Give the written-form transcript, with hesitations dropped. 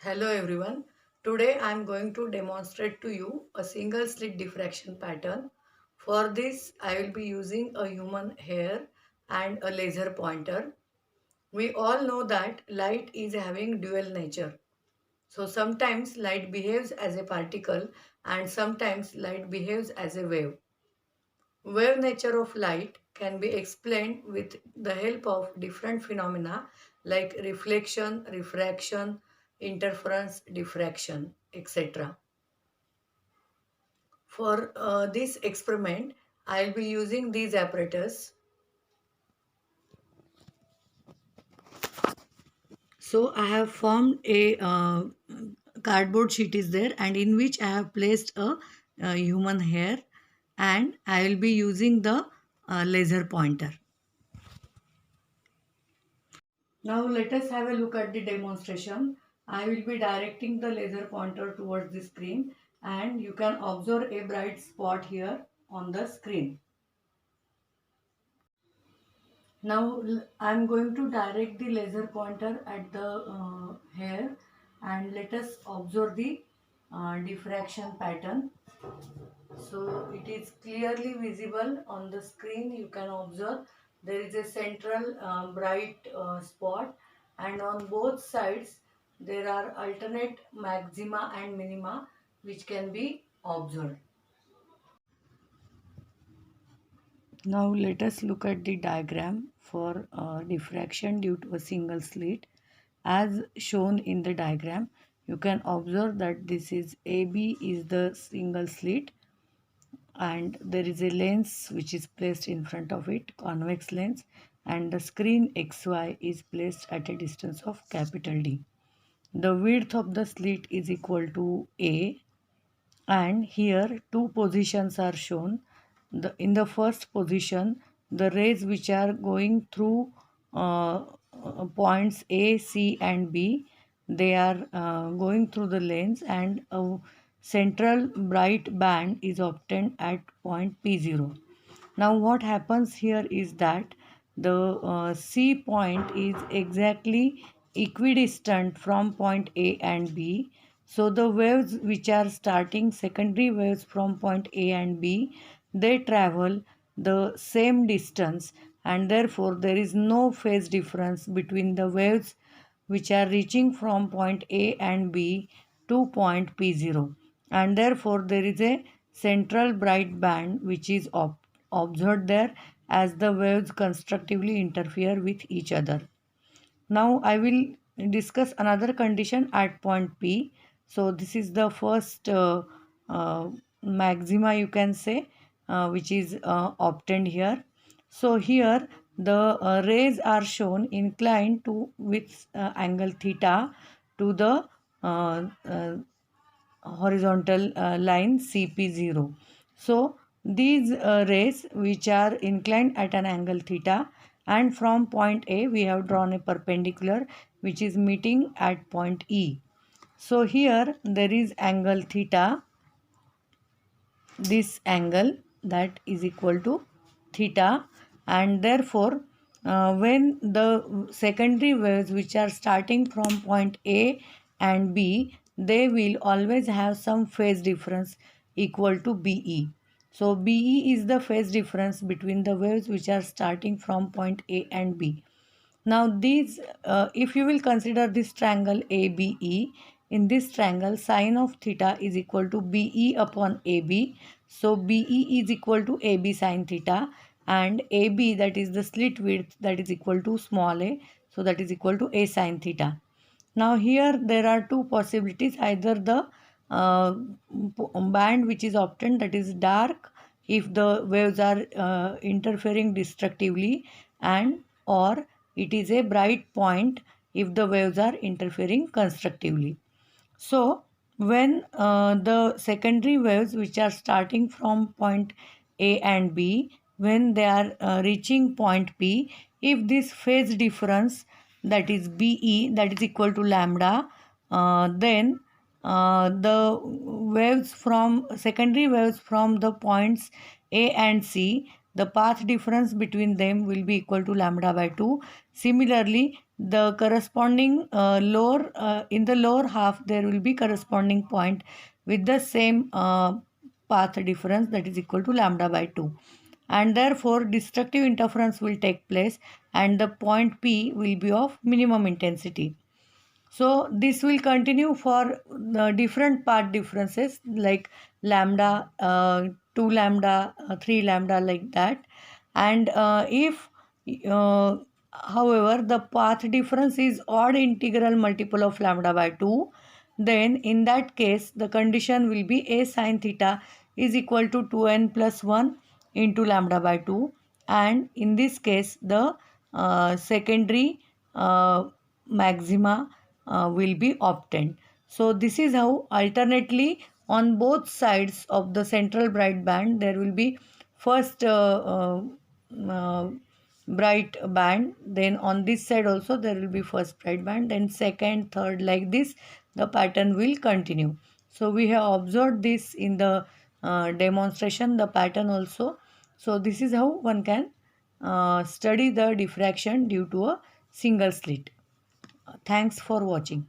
Hello everyone. Today I am going to demonstrate to you a single slit diffraction pattern. For this I will be using a human hair and a laser pointer. We all know that light is having dual nature. So sometimes light behaves as a particle and sometimes light behaves as a wave. Wave nature of light can be explained with the help of different phenomena like reflection, refraction, interference, diffraction, etc. For this experiment, I will be using these apparatus. So I have formed a cardboard sheet is there and in which I have placed a human hair and I will be using the laser pointer. Now let us have a look at the demonstration. I will be directing the laser pointer towards the screen and you can observe a bright spot here on the screen. Now I am going to direct the laser pointer at the hair and let us observe the diffraction pattern. So it is clearly visible on the screen. You can observe there is a central bright spot and on both sides there are alternate maxima and minima which can be observed. Now let us look at the diagram for diffraction due to a single slit. As shown in the diagram, you can observe that this is AB is the single slit and there is a lens which is placed in front of it, convex lens, and the screen XY is placed at a distance of capital D. The width of the slit is equal to A and here two positions are shown. In the first position, the rays which are going through points A, C and B, they are going through the lens and a central bright band is obtained at point P0. Now what happens here is that the C point is exactly equidistant from point A and B. So the waves which are starting secondary waves from point A and B, they travel the same distance and therefore there is no phase difference between the waves which are reaching from point A and B to point P0 and therefore there is a central bright band which is observed there as the waves constructively interfere with each other. Now I will discuss another condition at point P. So this is the first maxima you can say which is obtained here. So here the rays are shown inclined to with angle theta to the uh, uh, horizontal line CP0. So these rays which are inclined at an angle theta and from point A we have drawn a perpendicular which is meeting at point E. So here there is angle theta, this angle that is equal to theta and therefore when the secondary waves which are starting from point A and B, they will always have some phase difference equal to BE. So BE is the phase difference between the waves which are starting from point A and B. Now these, if you will consider this triangle ABE, in this triangle sine of theta is equal to BE upon AB. So BE is equal to AB sine theta and AB, that is the slit width, that is equal to small a. So that is equal to A sine theta. Now here there are two possibilities, either the band which is obtained, that is dark if the waves are interfering destructively, and or it is a bright point if the waves are interfering constructively. So when the secondary waves which are starting from point A and B, when they are reaching point P, if this phase difference, that is BE, that is equal to lambda, then the waves from secondary waves from the points A and C, the path difference between them will be equal to lambda by 2. Similarly, the corresponding lower in the lower half there will be corresponding point with the same path difference, that is equal to lambda by 2, and therefore destructive interference will take place and the point P will be of minimum intensity. So this will continue for the different part differences like lambda, 2 lambda, 3 lambda, like that. And if uh, however the path difference is odd integral multiple of lambda by 2, then in that case the condition will be a sine theta is equal to 2n plus 1 into lambda by 2, and in this case the secondary maxima will be obtained. So this is how alternately on both sides of the central bright band there will be first uh, bright band, then on this side also there will be first bright band, then second, third, like this the pattern will continue. So we have observed this in the demonstration, the pattern also. So this is how one can study the diffraction due to a single slit. Thanks for watching.